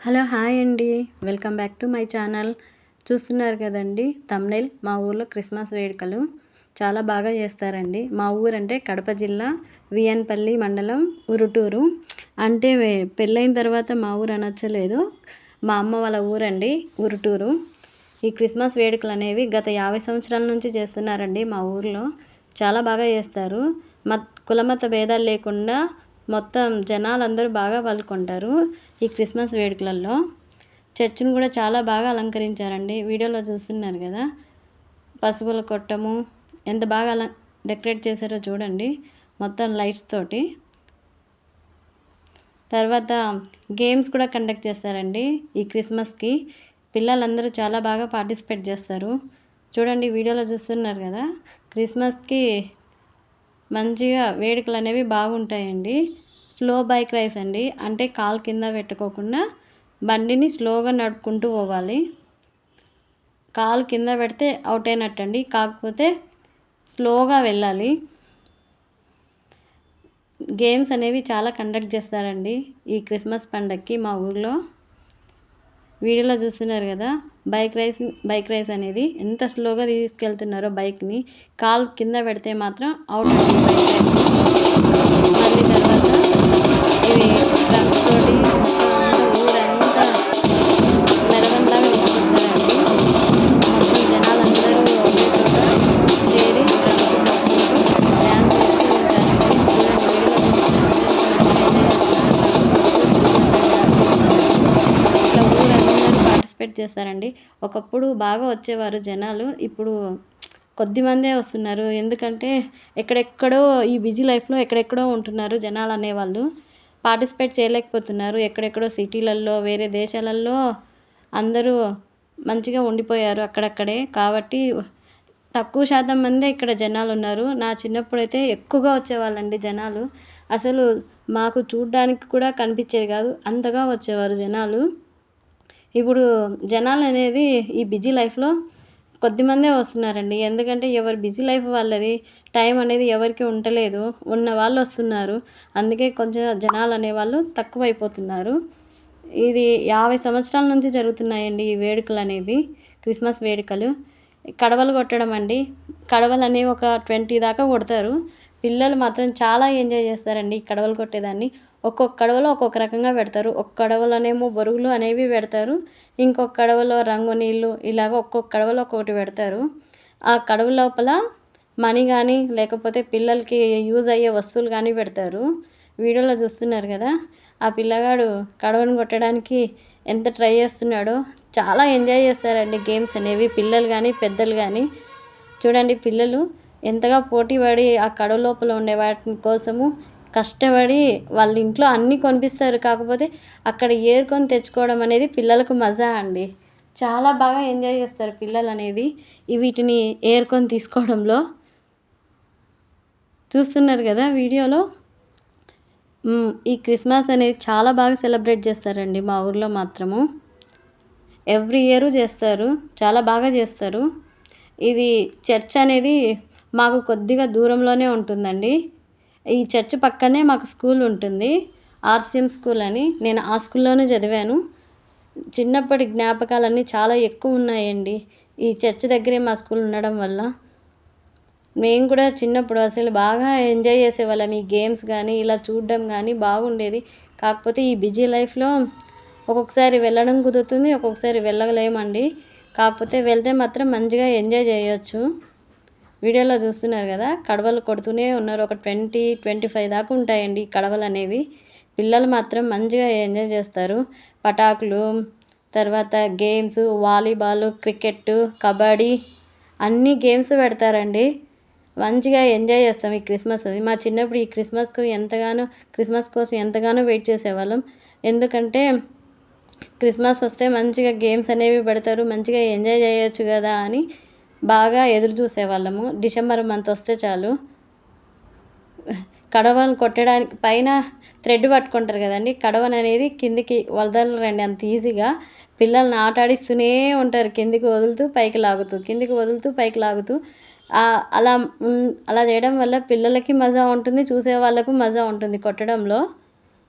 Hello hi అండి. Welcome back to my channel. చూస్తున్నారు కదండి థంబ్‌నెయిల్. మా ఊర్లో క్రిస్మస్ వేడుకలు చాలా బాగా చేస్తారండి. మా ఊరంటే కడప జిల్లా విఎన్పల్లి మండలం ఉరుటూరు. అంటే పెళ్ళైన తర్వాత మా ఊరు అనొచ్చలేదు. మా అమ్మ వాళ్ళ ఊరండి ఉరుటూరు. ఈ క్రిస్మస్ వేడుకలు అనేవి గత 50 సంవత్సరాల నుంచి చేస్తున్నారండి మా ఊర్లో. చాలా బాగా చేస్తారు. కులమత భేదాలు లేకుండా మొత్తం జనాలందరూ బాగా పాల్గొంటారు ఈ క్రిస్మస్ వేడుకలలో. చర్చిని కూడా చాలా బాగా అలంకరించారండి. వీడియోలో చూస్తున్నారు కదా, పసుపుల కొట్టము ఎంత బాగా డెకరేట్ చేశారో చూడండి, మొత్తం లైట్స్ తోటి. తర్వాత గేమ్స్ కూడా కండక్ట్ చేస్తారండి ఈ క్రిస్మస్కి. పిల్లలందరూ చాలా బాగా పార్టిసిపేట్ చేస్తారు. చూడండి వీడియోలో చూస్తున్నారు కదా, క్రిస్మస్కి మంచిగా వేడుకలు అనేవి బాగుంటాయండి. స్లో బైక్ రైస్ అండి, అంటే కాలు కింద పెట్టుకోకుండా బండిని స్లోగా నడుపుకుంటూ పోవాలి. కాలు కింద పెడితే అవుట్ అయినట్టండి, కాకపోతే స్లోగా వెళ్ళాలి. గేమ్స్ అనేవి చాలా కండక్ట్ చేస్తారండి ఈ క్రిస్మస్ పండగకి మా ఊర్లో. వీడియోలో చూస్తున్నారు కదా, బైక్ రైస్ అనేది ఎంత స్లోగా తీసుకెళ్తున్నారో బైక్ని. కాలు కింద పెడితే మాత్రం అవుట్ అండి బైక్ రైస్. మళ్ళీ తర్వాత ఇవి డ్రమ్స్ తోటి మొత్తం అంతా ఊరంతా మెరవన్లాగా తీసుకొస్తారండి. మొత్తం జనాలందరూ ఒకే చోట చేరి డ్రమ్స్ కొట్టుకుంటూ డ్యాన్స్ వేస్తూ ఉంటారండి. చూడండి వీడియోలో చూస్తున్నారు కదా, ఎంత మంచిగా ఎంజాయ్ చేస్తున్నారో. డ్రమ్స్ కొడుతూ పిల్లలందరూ డ్యాన్స్ వేస్తున్నారు. ఇట్లా ఊరందరూ పార్టిసిపేట్ చేస్తారండి. ఒకప్పుడు బాగా వచ్చేవారు జనాలు, ఇప్పుడు కొద్దిమందే వస్తున్నారు. ఎందుకంటే ఎక్కడెక్కడో ఈ బిజీ లైఫ్లో ఎక్కడెక్కడో ఉంటున్నారు జనాలు అనేవాళ్ళు. పార్టిసిపేట్ చేయలేకపోతున్నారు. ఎక్కడెక్కడో సిటీలల్లో వేరే దేశాలల్లో అందరూ మంచిగా ఉండిపోయారు అక్కడక్కడే. కాబట్టి తక్కువ శాతం మందే ఇక్కడ జనాలు ఉన్నారు. నా చిన్నప్పుడైతే ఎక్కువగా వచ్చేవాళ్ళండి జనాలు. అసలు మాకు చూడ్డానికి కూడా కనిపించేది కాదు, అంతగా వచ్చేవారు జనాలు. ఇప్పుడు జనాలు అనేది ఈ బిజీ లైఫ్లో కొద్దిమందే వస్తున్నారండి. ఎందుకంటే ఎవరు బిజీ లైఫ్ వాళ్ళది, టైం అనేది ఎవరికి ఉండలేదు. ఉన్న వాళ్ళు వస్తున్నారు, అందుకే కొంచెం జనాలు అనేవాళ్ళు తక్కువైపోతున్నారు. ఇది 50 సంవత్సరాల నుంచి జరుగుతున్నాయండి ఈ వేడుకలు అనేవి, క్రిస్మస్ వేడుకలు. కడవలు కొట్టడం అండి. కడవలు అనేవి ఒక 20 దాకా కొడతారు. పిల్లలు మాత్రం చాలా ఎంజాయ్ చేస్తారండి ఈ కడవలు కొట్టేదాన్ని. ఒక్కొక్క కడవలో ఒక్కొక్క రకంగా పెడతారు. ఒక కడవలోనేమో బొరుగులు అనేవి పెడతారు, ఇంకొక కడవలో రంగు నీళ్ళు, ఇలాగ ఒక్కొక్క కడవలో ఒక్కొక్కటి పెడతారు. ఆ కడవ లోపల మనీ కానీ లేకపోతే పిల్లలకి యూజ్ అయ్యే వస్తువులు కానీ పెడతారు. వీడియోలో చూస్తున్నారు కదా, ఆ పిల్లగాడు కడవను కొట్టడానికి ఎంత ట్రై చేస్తున్నాడో. చాలా ఎంజాయ్ చేస్తారండి గేమ్స్ అనేవి, పిల్లలు కానీ పెద్దలు కానీ. చూడండి పిల్లలు ఎంతగా పోటీ పడి ఆ కడవ లోపల ఉండే వాటి కోసము కష్టపడి వాళ్ళ ఇంట్లో అన్నీ కొనిపిస్తారు. కాకపోతే అక్కడ ఏరుకొని తెచ్చుకోవడం అనేది పిల్లలకు మజా అండి. చాలా బాగా ఎంజాయ్ చేస్తారు పిల్లలు అనేది వీటిని ఏరుకొని తీసుకోవడంలో. చూస్తున్నారు కదా వీడియోలో. ఈ క్రిస్మస్ అనేది చాలా బాగా సెలబ్రేట్ చేస్తారండి మా ఊర్లో మాత్రము. ఎవ్రీ ఇయర్ చేస్తారు, చాలా బాగా చేస్తారు. ఇది చర్చ్ అనేది మాకు కొద్దిగా దూరంలోనే ఉంటుందండి. ఈ చర్చ్ పక్కనే మాకు స్కూల్ ఉంటుంది, ఆర్సీఎం స్కూల్ అని. నేను ఆ స్కూల్లోనే చదివాను. చిన్నప్పటి జ్ఞాపకాలన్నీ చాలా ఎక్కువ ఉన్నాయండి ఈ చర్చ్ దగ్గరే మా స్కూల్ ఉండడం వల్ల. మేము కూడా చిన్నప్పుడు అసలు బాగా ఎంజాయ్ చేసేవాళ్ళం. ఈ గేమ్స్ కానీ ఇలా చూడడం కానీ బాగుండేది. కాకపోతే ఈ బిజీ లైఫ్లో ఒక్కొక్కసారి వెళ్ళడం కుదురుతుంది, ఒక్కొక్కసారి వెళ్ళలేమండి. కాకపోతే వెళ్తే మాత్రం మంచిగా ఎంజాయ్ చేయొచ్చు. వీడియోలో చూస్తున్నారు కదా, కడవలు కొడుతూనే ఉన్నారు. ఒక 20-25 దాకా ఉంటాయండి ఈ కడవలు అనేవి. పిల్లలు మాత్రం మంచిగా ఎంజాయ్ చేస్తారు. పటాకులు, తర్వాత గేమ్స్, వాలీబాల్, క్రికెట్, కబడ్డీ అన్ని గేమ్స్ పెడతారండి. మంచిగా ఎంజాయ్ చేస్తాం ఈ క్రిస్మస్ అది. మా చిన్నప్పుడు ఈ క్రిస్మస్ కోసం ఎంతగానో వెయిట్ చేసేవాళ్ళం. ఎందుకంటే క్రిస్మస్ వస్తే మంచిగా గేమ్స్ అనేవి పెడతారు, మంచిగా ఎంజాయ్ చేయొచ్చు కదా అని బాగా ఎదురు చూసేవాళ్ళము. డిసెంబర్ మంత్ వస్తే చాలు. కడవను కొట్టడానికి పైన థ్రెడ్ పట్టుకుంటారు కదండి, కడవను అనేది కిందికి వదలరండి అంత ఈజీగా. పిల్లల్ని ఆట ఆడిస్తూనే ఉంటారు, కిందికి వదులుతూ పైకి లాగుతూ, కిందికి వదులుతూ పైకి లాగుతూ. అలా అలా చేయడం వల్ల పిల్లలకి మజా ఉంటుంది, చూసే వాళ్ళకు మజా ఉంటుంది కొట్టడంలో.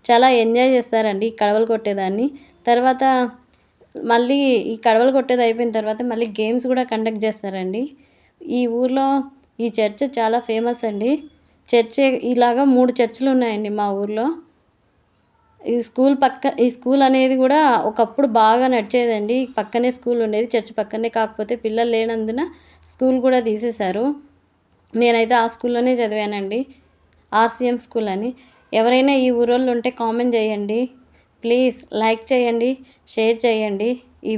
చాలా ఎంజాయ్ చేస్తారండి కడవలు కొట్టేదాన్ని. తర్వాత మళ్ళీ ఈ కడవలు కొట్టేది అయిపోయిన తర్వాత మళ్ళీ గేమ్స్ కూడా కండక్ట్ చేస్తారండి. ఈ ఊర్లో ఈ చర్చ్ చాలా ఫేమస్ అండి. ఇలాగా 3 చర్చిలు ఉన్నాయండి మా ఊర్లో. ఈ స్కూల్ అనేది కూడా ఒకప్పుడు బాగా నడిచేదండి. పక్కనే స్కూల్ ఉండేది, చర్చ్ పక్కనే. కాకపోతే పిల్లలు లేనందున స్కూల్ కూడా తీసేశారు. నేనైతే ఆ స్కూల్లోనే చదివానండి, ఆర్సీఎం స్కూల్ అని. ఎవరైనా ఈ ఊరోళ్ళు ఉంటే కామెంట్ చేయండి ప్లీజ్. లైక్ చేయండి, షేర్ చేయండి ఈ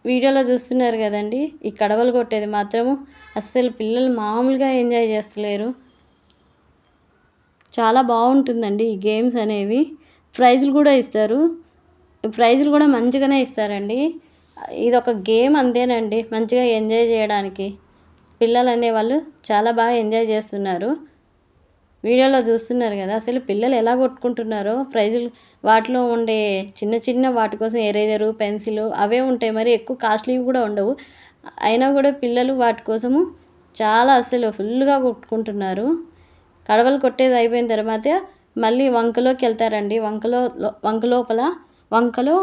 వీడియోలో చూస్తున్నారు కదండి. ఈ కడవలు కొట్టేది మాత్రము అస్సలు పిల్లలు మామూలుగా ఎంజాయ్ చేస్తలేరు. చాలా బాగుంటుందండి ఈ గేమ్స్ అనేవి. ప్రైజులు కూడా ఇస్తారు. ప్రైజులు కూడా మంచిగానే ఇస్తారండి. ఇదొక గేమ్ అంతేనండి, మంచిగా ఎంజాయ్ చేయడానికి. పిల్లలు అనేవాళ్ళు చాలా బాగా ఎంజాయ్ చేస్తున్నారు. వీడియోలో చూస్తున్నారు కదా, అసలు పిల్లలు ఎలా కొట్టుకుంటున్నారో. ప్రైజులు వాటిలో ఉండే చిన్న చిన్న వాటి కోసం ఎరేజరు, పెన్సిలు అవే ఉంటాయి, మరి ఎక్కువ కాస్ట్లీవి కూడా ఉండవు. అయినా కూడా పిల్లలు వాటి కోసము చాలా అసలు ఫుల్గా కొట్టుకుంటున్నారు. కడవలు కొట్టేది అయిపోయిన తర్వాత మళ్ళీ వంకలోకి వెళ్తారండి. వంకలో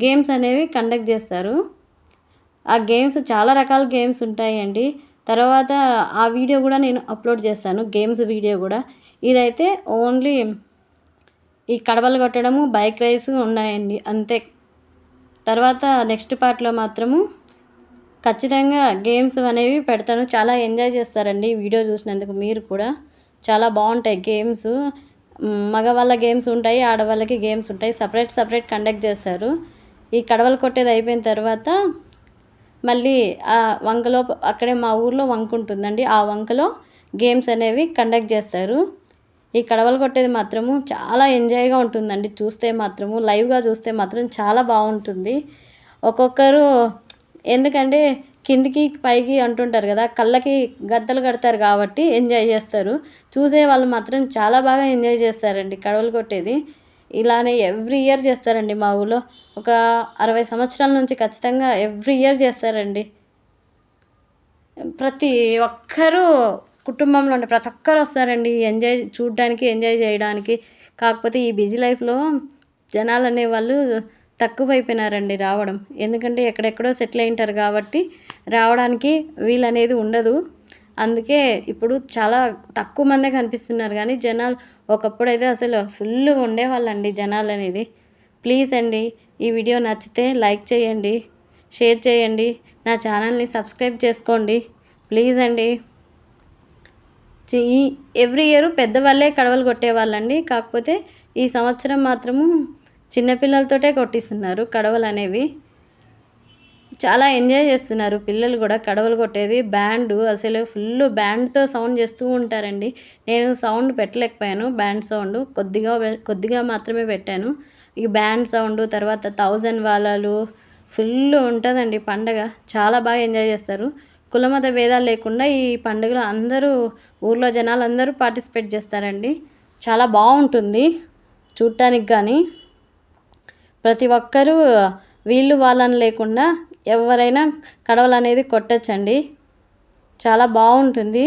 గేమ్స్ అనేవి కండక్ట్ చేస్తారు. ఆ గేమ్స్ చాలా రకాల గేమ్స్ ఉంటాయండి. తర్వాత ఆ వీడియో కూడా నేను అప్లోడ్ చేస్తాను, గేమ్స్ వీడియో కూడా. ఇదైతే ఓన్లీ ఈ కడవలు కొట్టడము, బైక్ రేస్ ఉన్నాయండి అంతే. తర్వాత నెక్స్ట్ పార్ట్లో మాత్రము ఖచ్చితంగా గేమ్స్ అనేవి పెడతాను. చాలా ఎంజాయ్ చేస్తారండి ఈ వీడియో చూసినందుకు. మీరు కూడా చాలా బాగుంటాయి గేమ్స్. మగవాళ్ళ గేమ్స్ ఉంటాయి, ఆడవాళ్ళకి గేమ్స్ ఉంటాయి. సపరేట్ కండక్ట్ చేస్తారు. ఈ కడవలు కొట్టేది అయిపోయిన తర్వాత మళ్ళీ ఆ వంకలో, అక్కడే మా ఊర్లో వంక ఉంటుందండి, ఆ వంకలో గేమ్స్ అనేవి కండక్ట్ చేస్తారు. ఈ కడవలు కొట్టేది మాత్రము చాలా ఎంజాయ్గా ఉంటుందండి. చూస్తే మాత్రము, లైవ్గా చూస్తే మాత్రం చాలా బాగుంటుంది. ఒక్కొక్కరు ఎందుకంటే కిందికి పైకి అంటుంటారు కదా, కళ్ళకి గద్దలు కడతారు కాబట్టి ఎంజాయ్ చేస్తారు. చూసే వాళ్ళు మాత్రం చాలా బాగా ఎంజాయ్ చేస్తారండి కడవలు కొట్టేది. ఇలానే ఎవ్రీ ఇయర్ చేస్తారండి మా ఊళ్ళో. ఒక 60 సంవత్సరాల నుంచి ఖచ్చితంగా ఎవ్రీ ఇయర్ చేస్తారండి. ప్రతి ఒక్కరూ కుటుంబంలో ఉండే ప్రతి ఒక్కరు వస్తారండి చూడడానికి, ఎంజాయ్ చేయడానికి. కాకపోతే ఈ బిజీ లైఫ్లో జనాలు అనేవాళ్ళు తక్కువైపోయినారండి రావడం. ఎందుకంటే ఎక్కడెక్కడో సెటిల్ అయింటారు కాబట్టి రావడానికి వీలనేది ఉండదు. అందుకే ఇప్పుడు చాలా తక్కువ మందే కనిపిస్తున్నారు. కానీ జనాలు ఒకప్పుడైతే అసలు ఫుల్గా ఉండేవాళ్ళండి జనాలు అనేది. ప్లీజ్ అండి, ఈ వీడియో నచ్చితే లైక్ చేయండి, షేర్ చేయండి, నా ఛానల్ని సబ్స్క్రైబ్ చేసుకోండి ప్లీజ్ అండి. ఎవ్రీ ఇయర్ పెద్దవాళ్ళే కడవలు కొట్టేవాళ్ళండి. కాకపోతే ఈ సంవత్సరం మాత్రము చిన్నపిల్లలతోటే కొట్టిస్తున్నారు కడవలు అనేవి. చాలా ఎంజాయ్ చేస్తున్నారు పిల్లలు కూడా కడవలు కొట్టేది. అసలు ఫుల్ బ్యాండ్తో సౌండ్ చేస్తూ ఉంటారండి. నేను సౌండ్ పెట్టలేకపోయాను, బ్యాండ్ సౌండ్ కొద్దిగా మాత్రమే పెట్టాను. ఈ బ్యాండ్ సౌండ్, తర్వాత 1000 వాలాలు ఫుల్ ఉంటుందండి పండగ. చాలా బాగా ఎంజాయ్ చేస్తారు. కులమత భేదాలు లేకుండా ఈ పండుగలో ఊర్లో జనాలు అందరూ పార్టిసిపేట్ చేస్తారండి. చాలా బాగుంటుంది చూడటానికి. కానీ ప్రతి ఒక్కరూ వీళ్ళు వాళ్ళని లేకుండా ఎవరైనా కడవలు అనేది కొట్టచ్చండి. చాలా బాగుంటుంది.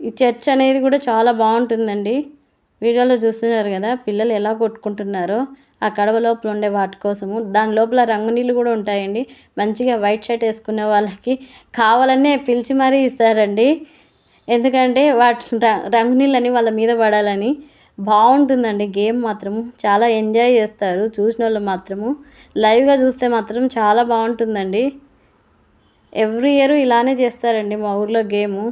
ఈ చర్చ్ అనేది కూడా చాలా బాగుంటుందండి. వీడియోలో చూస్తున్నారు కదా పిల్లలు ఎలా కొట్టుకుంటున్నారో ఆ కడవ లోపల ఉండే వాటి కోసము. దాని లోపల రంగు నీళ్ళు కూడా ఉంటాయండి. మంచిగా వైట్ షర్ట్ వేసుకునే వాళ్ళకి కావాలనే పిలిచి మరీ ఇస్తారండి. ఎందుకంటే రంగు నీళ్ళని వాళ్ళ మీద పడాలని. బాగుంటుందండి గేమ్ మాత్రము. చాలా ఎంజాయ్ చేస్తారు చూసిన వాళ్ళు మాత్రము. లైవ్గా చూస్తే మాత్రం చాలా బాగుంటుందండి. ఎవ్రీ ఇయర్ ఇలానే చేస్తారండి మా ఊర్లో గేము.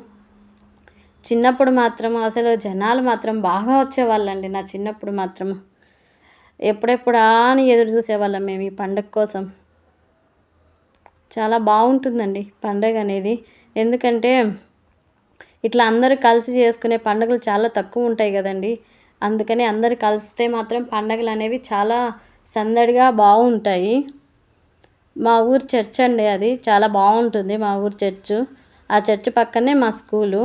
చిన్నప్పుడు మాత్రం అసలు జనాలు మాత్రం బాగా వచ్చేవాళ్ళండి. నా చిన్నప్పుడు మాత్రం ఎప్పుడెప్పుడా అని ఎదురు చూసేవాళ్ళం మేము ఈ పండగ కోసం. చాలా బాగుంటుందండి పండగ అనేది. ఎందుకంటే ఇట్లా అందరూ కలిసి చేసుకునే పండుగలు చాలా తక్కువ ఉంటాయి కదండి. అందుకని అందరూ కలిస్తే మాత్రం పండుగలు అనేవి చాలా సందడిగా బాగుంటాయి. మా ఊరు చర్చ్ అండి, అది చాలా బాగుంటుంది మా ఊరు చర్చు. ఆ చర్చ్ పక్కనే మా స్కూలు.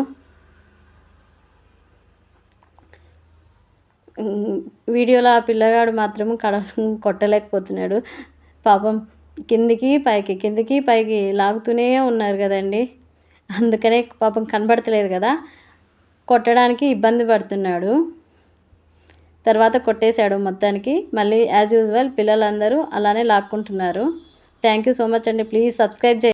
వీడియోలో ఆ పిల్లగాడు మాత్రము కొట్టలేకపోతున్నాడు పాపం. కిందికి పైకి లాగుతూనే ఉన్నారు కదండి. అందుకనే పాపం కనబడతలేదు కదా, కొట్టడానికి ఇబ్బంది పడుతున్నాడు. తర్వాత కొట్టేశాడు మొత్తానికి. మళ్ళీ యాజ్ యూజువల్ పిల్లలందరూ అలానే లాక్కుంటున్నారు. థ్యాంక్ యూ సో మచ్ అండి. Please subscribe